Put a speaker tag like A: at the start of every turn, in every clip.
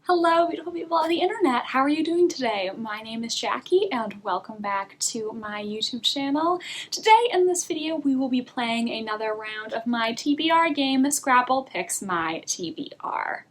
A: Hello, beautiful people on the internet. How are you doing today? My name is Jackie and welcome back to my YouTube channel. Today in this video, we will be playing another round of my TBR game, Scrabble Picks My TBR.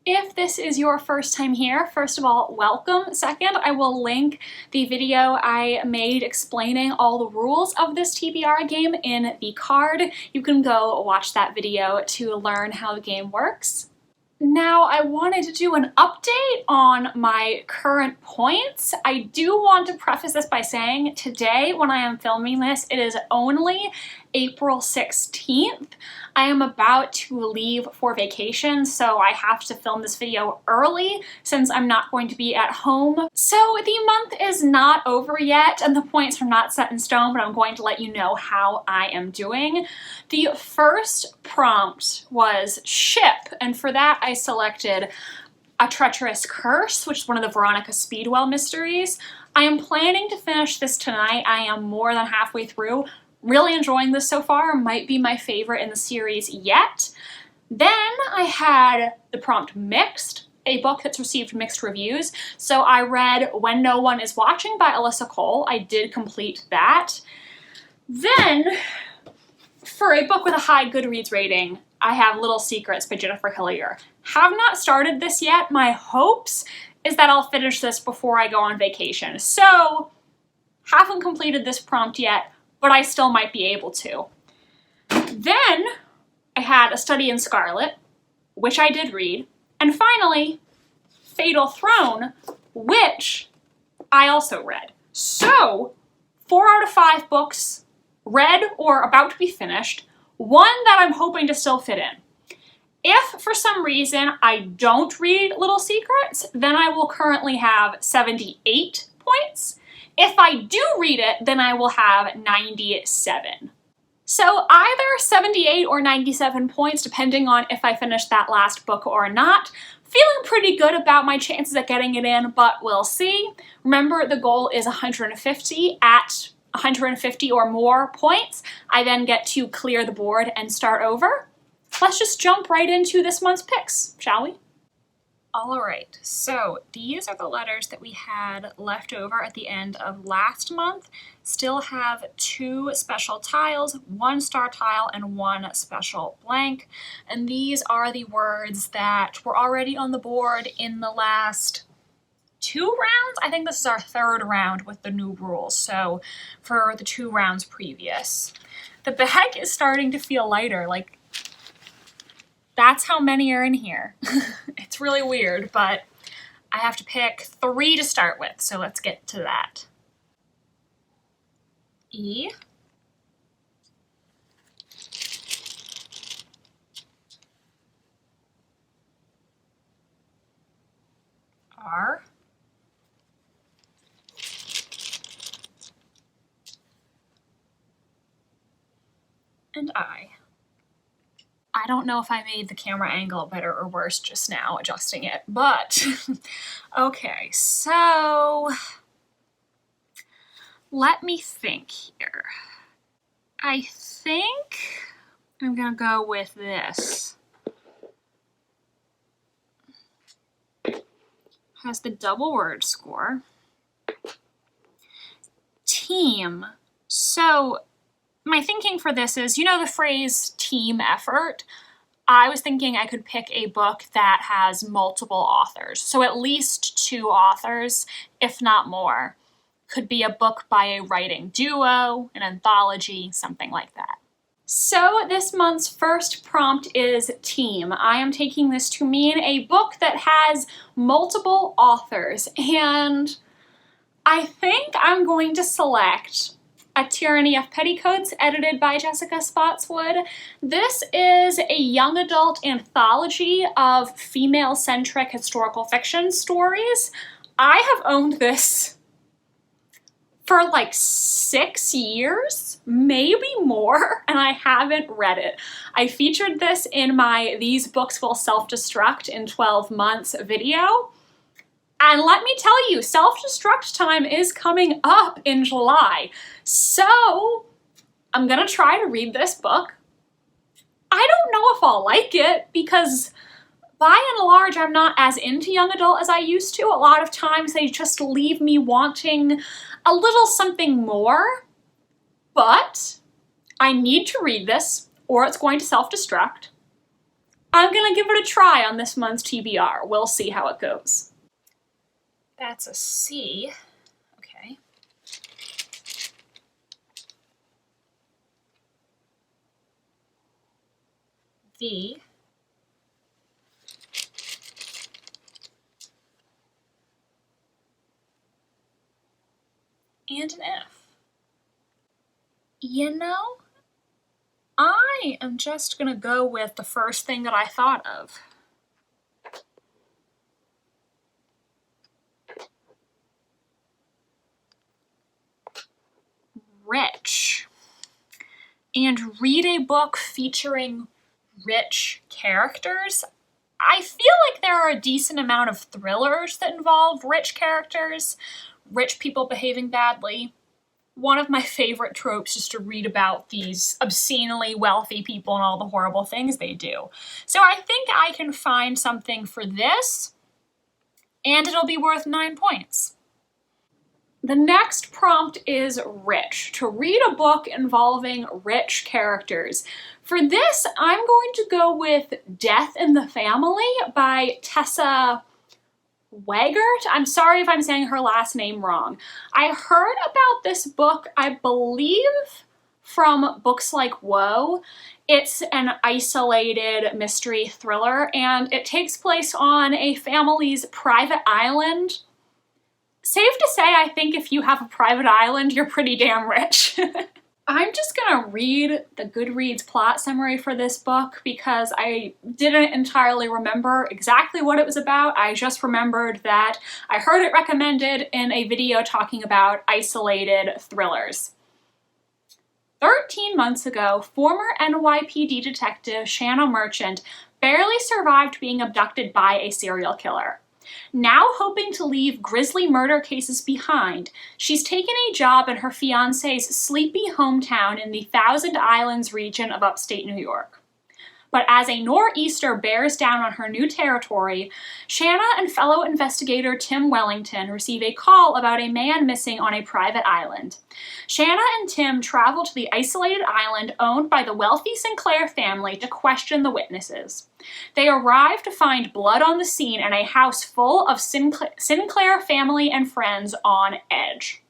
A: If this is your first time here, first of all, welcome. Second, I will link the video I made explaining all the rules of this TBR game in the card. You can go watch that video to learn how the game works. Now, I wanted to do an update on my current points. I do want to preface this by saying today, when I am filming this, it is only April 16th. I am about to leave for vacation, so I have to film this video early since I'm not going to be at home. So the month is not over yet and the points are not set in stone, but I'm going to let you know how I am doing. The first prompt was ship, and for that I selected A Treacherous Curse, which is one of the Veronica Speedwell mysteries. I am planning to finish this tonight. I am more than halfway through. Really enjoying this so far, might be my favorite in the series yet. Then I had the prompt Mixed, a book that's received mixed reviews. So I read When No One Is Watching by Alyssa Cole. I did complete that. Then, for a book with a high Goodreads rating, I have Little Secrets by Jennifer Hillier. Have not started this yet. My hopes is that I'll finish this before I go on vacation. So, haven't completed this prompt yet, but I still might be able to. Then I had A Study in Scarlet, which I did read, and finally, Fatal Throne, which I also read. So, 4 out of 5 books read or about to be finished, one that I'm hoping to still fit in. If for some reason I don't read Little Secrets, then I will currently have 78 points. If I do read it, then I will have 97. So either 78 or 97 points, depending on if I finish that last book or not. Feeling pretty good about my chances at getting it in, but we'll see. Remember, the goal is 150. At 150 or more points, I then get to clear the board and start over. Let's just jump right into this month's picks, shall we? All right, so these are the letters that we had left over at the end of last month. Still have 2 special tiles, 1 star tile and 1 special blank. And these are the words that were already on the board in the last 2 rounds. I think this is our 3rd round with the new rules, so for the 2 rounds previous. The bag is starting to feel lighter, like that's how many are in here. It's really weird, but I have to pick 3 to start with, so let's get to that. E. R. And I. I don't know if I made the camera angle better or worse just now, adjusting it, but okay, so let me think here. I think I'm gonna go with this. Has the double word score. Team. So my thinking for this is, you know the phrase team effort? I was thinking I could pick a book that has multiple authors. So at least 2 authors, if not more. Could be a book by a writing duo, an anthology, something like that. So this month's first prompt is team. I am taking this to mean a book that has multiple authors, and I think I'm going to select A Tyranny of Petticoats, edited by Jessica Spotswood. This is a young adult anthology of female-centric historical fiction stories. I have owned this for like 6 years, maybe more, and I haven't read it. I featured this in my These Books Will Self-Destruct in 12 Months video. And let me tell you, self-destruct time is coming up in July. So I'm gonna try to read this book. I don't know if I'll like it because by and large, I'm not as into young adult as I used to. A lot of times they just leave me wanting a little something more, but I need to read this or it's going to self-destruct. I'm gonna give it a try on this month's TBR. We'll see how it goes. That's a C. Okay. V. And an F. You know, I am just gonna go with the first thing that I thought of. Rich. And read a book featuring rich characters. I feel like there are a decent amount of thrillers that involve rich characters, rich people behaving badly. One of my favorite tropes is to read about these obscenely wealthy people and all the horrible things they do. So I think I can find something for this, and it'll be worth 9 points. The next prompt is rich, to read a book involving rich characters. For this, I'm going to go with Death in the Family by Tessa Weigert. I'm sorry if I'm saying her last name wrong. I heard about this book, I believe, from Books Like Whoa. It's an isolated mystery thriller, and it takes place on a family's private island. Safe to say, I think if you have a private island, you're pretty damn rich. I'm just gonna read the Goodreads plot summary for this book because I didn't entirely remember exactly what it was about. I just remembered that I heard it recommended in a video talking about isolated thrillers. 13 months ago, former NYPD detective Shanna Merchant barely survived being abducted by a serial killer. Now hoping to leave grisly murder cases behind, she's taken a job in her fiancé's sleepy hometown in the Thousand Islands region of upstate New York. But as a nor'easter bears down on her new territory, Shanna and fellow investigator Tim Wellington receive a call about a man missing on a private island. Shanna and Tim travel to the isolated island owned by the wealthy Sinclair family to question the witnesses. They arrive to find blood on the scene and a house full of Sinclair family and friends on edge.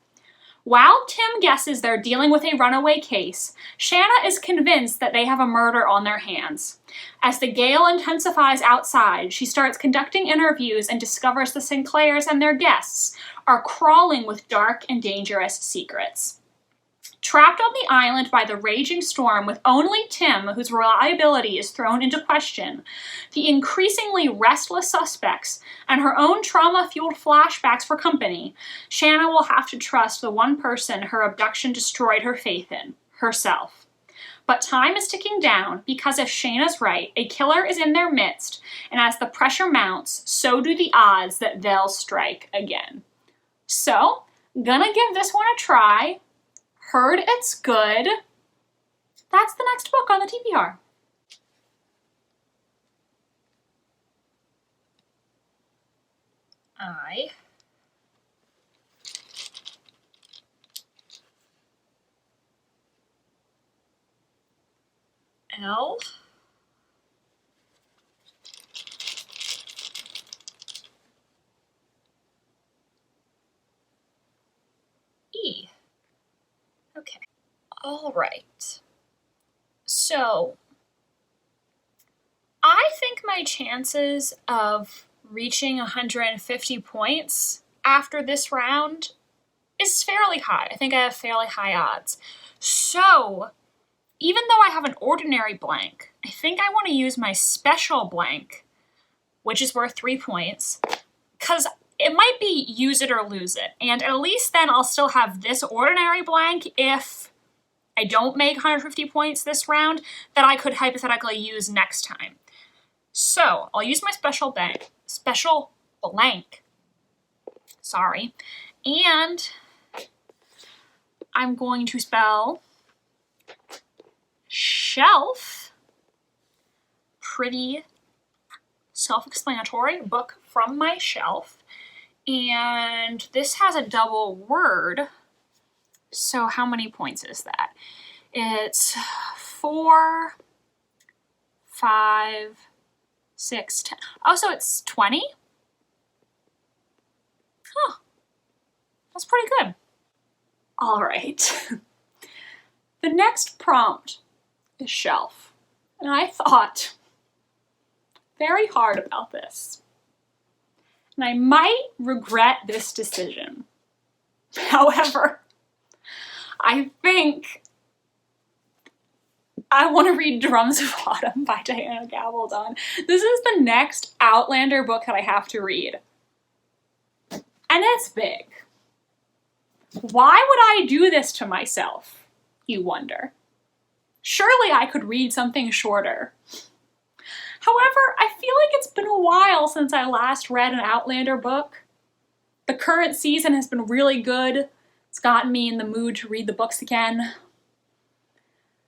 A: While Tim guesses they're dealing with a runaway case, Shanna is convinced that they have a murder on their hands. As the gale intensifies outside, she starts conducting interviews and discovers the Sinclairs and their guests are crawling with dark and dangerous secrets. Trapped on the island by the raging storm with only Tim, whose reliability is thrown into question, the increasingly restless suspects, and her own trauma-fueled flashbacks for company, Shanna will have to trust the one person her abduction destroyed her faith in, herself. But time is ticking down because if Shanna's right, a killer is in their midst, and as the pressure mounts, so do the odds that they'll strike again. So, gonna give this one a try. Heard it's good. That's the next book on the TBR. I L E. Okay. All right. So, I think my chances of reaching 150 points after this round is fairly high. I think I have fairly high odds. So, even though I have an ordinary blank, I think I want to use my special blank, which is worth 3 points, because it might be use it or lose it. And at least then I'll still have this ordinary blank if I don't make 150 points this round that I could hypothetically use next time. So I'll use my special blank, and I'm going to spell shelf pretty self-explanatory book from my shelf. And this has a double word. So how many points is that? It's 4, 5, 6, 10. Oh, so it's 20? Huh. That's pretty good. All right. The next prompt is shelf. And I thought very hard about this. And I might regret this decision. However, I think I want to read Drums of Autumn by Diana Gabaldon. This is the next Outlander book that I have to read. And it's big. Why would I do this to myself, you wonder? Surely I could read something shorter. However, I feel like it's been a while since I last read an Outlander book. The current season has been really good. It's gotten me in the mood to read the books again.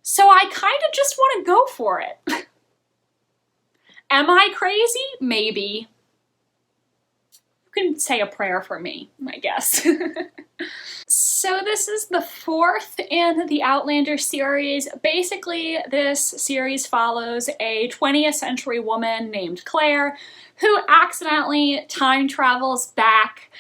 A: So I kind of just want to go for it. Am I crazy? Maybe. You can say a prayer for me, I guess. So this is the 4th in the Outlander series. Basically, this series follows a 20th century woman named Claire who accidentally time travels back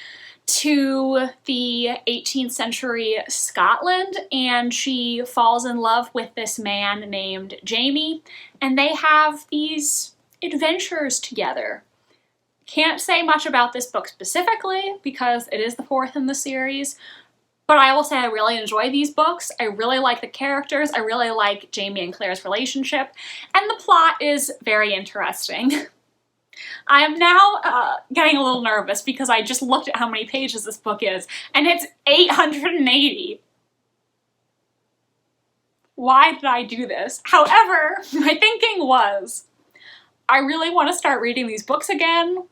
A: to the 18th century Scotland, and she falls in love with this man named Jamie, and they have these adventures together. Can't say much about this book specifically because it is the 4th in the series, but I will say I really enjoy these books. I really like the characters. I really like Jamie and Claire's relationship, and the plot is very interesting. I am now getting a little nervous because I just looked at how many pages this book is, and it's 880. Why did I do this? However, my thinking was, I really want to start reading these books again,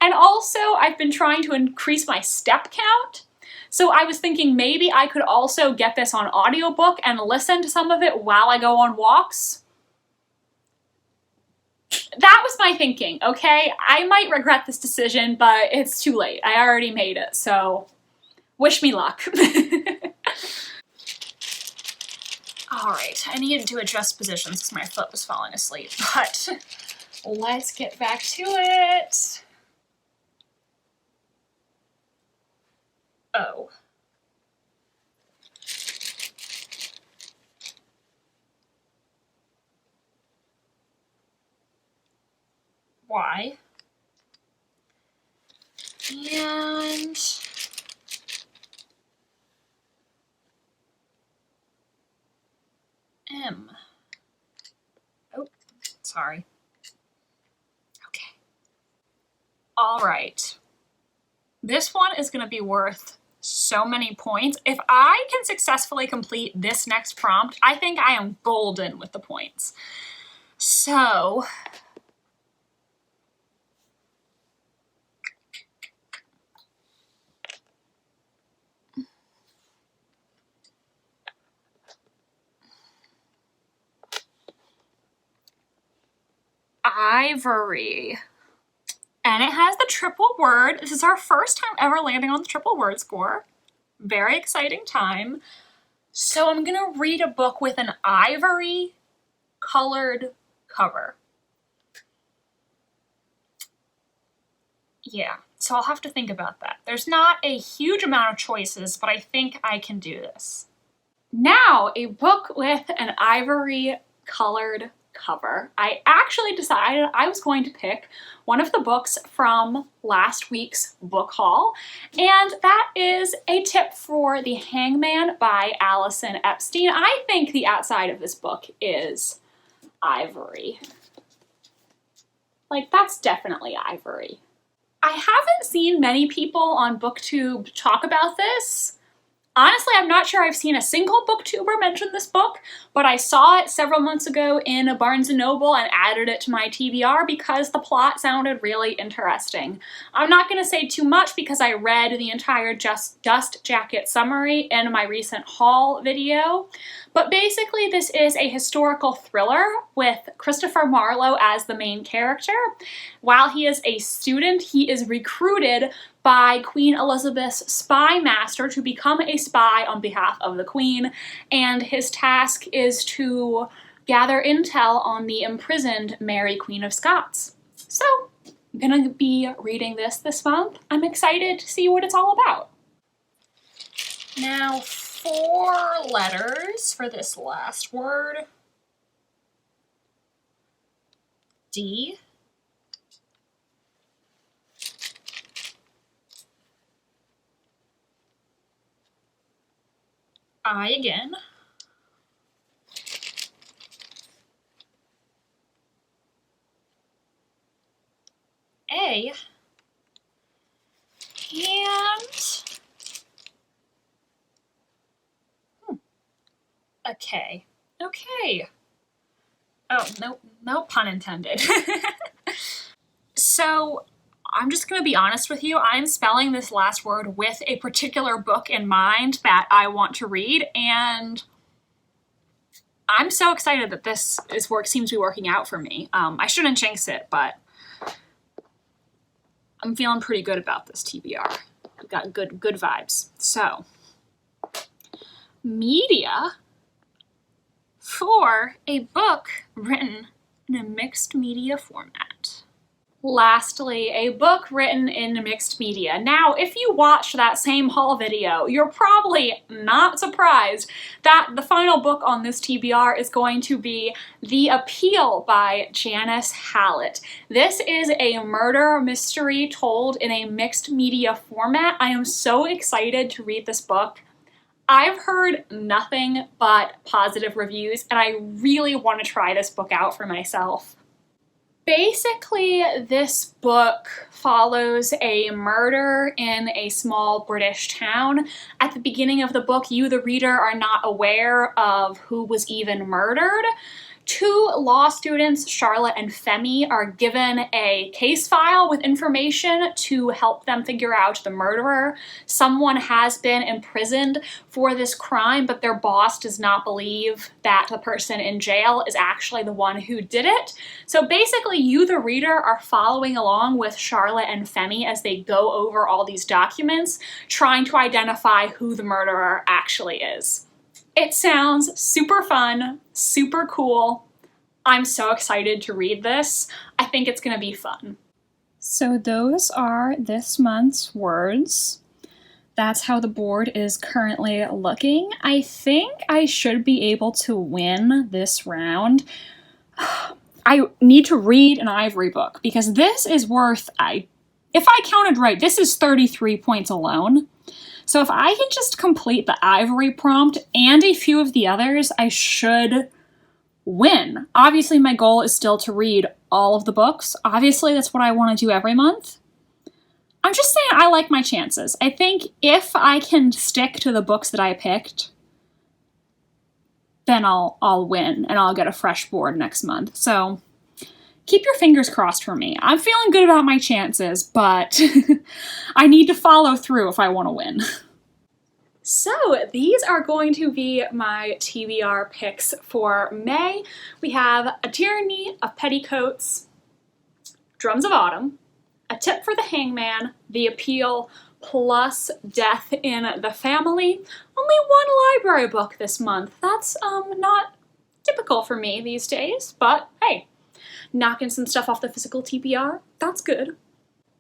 A: and also I've been trying to increase my step count. So I was thinking maybe I could also get this on audiobook and listen to some of it while I go on walks. That was my thinking, okay? I might regret this decision, but it's too late. I already made it, so wish me luck. All right, I needed to adjust positions because my foot was falling asleep, but let's get back to it. Oh. Y. And M. Oh, sorry. Okay. All right. This one is going to be worth so many points. If I can successfully complete this next prompt, I think I am golden with the points. So ivory. And it has the triple word. This is our first time ever landing on the triple word score. Very exciting time. So I'm gonna read a book with an ivory colored cover. Yeah, so I'll have to think about that. There's not a huge amount of choices, but I think I can do this. Now, a book with an ivory colored cover. I actually decided I was going to pick one of the books from last week's book haul, and that is A Tip for the Hangman by Allison Epstein. I think the outside of this book is ivory. Like, that's definitely ivory. I haven't seen many people on BookTube talk about this. Honestly, I'm not sure I've seen a single booktuber mention this book, but I saw it several months ago in a Barnes & Noble and added it to my TBR because the plot sounded really interesting. I'm not going to say too much because I read the entire Dust Jacket summary in my recent haul video, but basically this is a historical thriller with Christopher Marlowe as the main character. While he is a student, he is recruited by Queen Elizabeth's spy master to become a spy on behalf of the Queen, and his task is to gather intel on the imprisoned Mary, Queen of Scots. So, I'm gonna be reading this month. I'm excited to see what it's all about. Now, 4 letters for this last word. D. I again. A. And a K. Okay. Oh, no pun intended. So, I'm just going to be honest with you, I'm spelling this last word with a particular book in mind that I want to read, and I'm so excited that this seems to be working out for me. I shouldn't jinx it, but I'm feeling pretty good about this TBR. I've got good vibes. So, media for a book written in a mixed media format. Lastly, a book written in mixed media. Now, if you watched that same haul video, you're probably not surprised that the final book on this TBR is going to be The Appeal by Janice Hallett. This is a murder mystery told in a mixed media format. I am so excited to read this book. I've heard nothing but positive reviews, and I really want to try this book out for myself. Basically, this book follows a murder in a small British town. At the beginning of the book, you, the reader, are not aware of who was even murdered. 2 law students, Charlotte and Femi, are given a case file with information to help them figure out the murderer. Someone has been imprisoned for this crime, but their boss does not believe that the person in jail is actually the one who did it. So basically, you, the reader, are following along with Charlotte and Femi as they go over all these documents, trying to identify who the murderer actually is. It sounds super fun, super cool. I'm so excited to read this. I think it's gonna be fun. So those are this month's words. That's how the board is currently looking. I think I should be able to win this round. I need to read an Ivory book because this is worth, if I counted right, this is 33 points alone. So if I can just complete the Ivory prompt and a few of the others, I should win. Obviously, my goal is still to read all of the books. Obviously, that's what I want to do every month. I'm just saying I like my chances. I think if I can stick to the books that I picked, then I'll win and I'll get a fresh board next month. So keep your fingers crossed for me. I'm feeling good about my chances, but I need to follow through if I want to win. So these are going to be my TBR picks for May. We have A Tyranny of Petticoats, Drums of Autumn, A Tip for the Hangman, The Appeal, plus Death in the Family. Only 1 library book this month. That's not typical for me these days, but hey, knocking some stuff off the physical TBR, that's good.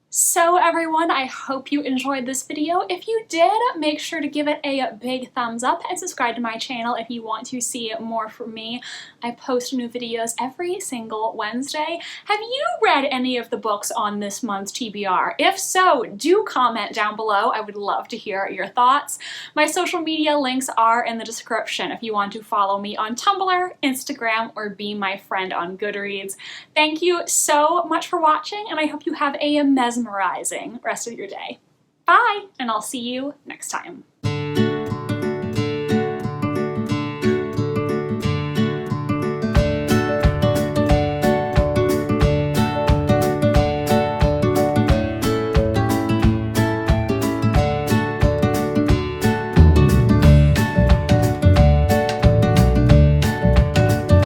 A: So everyone, I hope you enjoyed this video. If you did, make sure to give it a big thumbs up and subscribe to my channel if you want to see more from me. I post new videos every single Wednesday. Have you read any of the books on this month's TBR? If so, do comment down below. I would love to hear your thoughts. My social media links are in the description if you want to follow me on Tumblr, Instagram, or be my friend on Goodreads. Thank you so much for watching, and I hope you have a mesmerizing rest of your day. Bye, and I'll see you next time.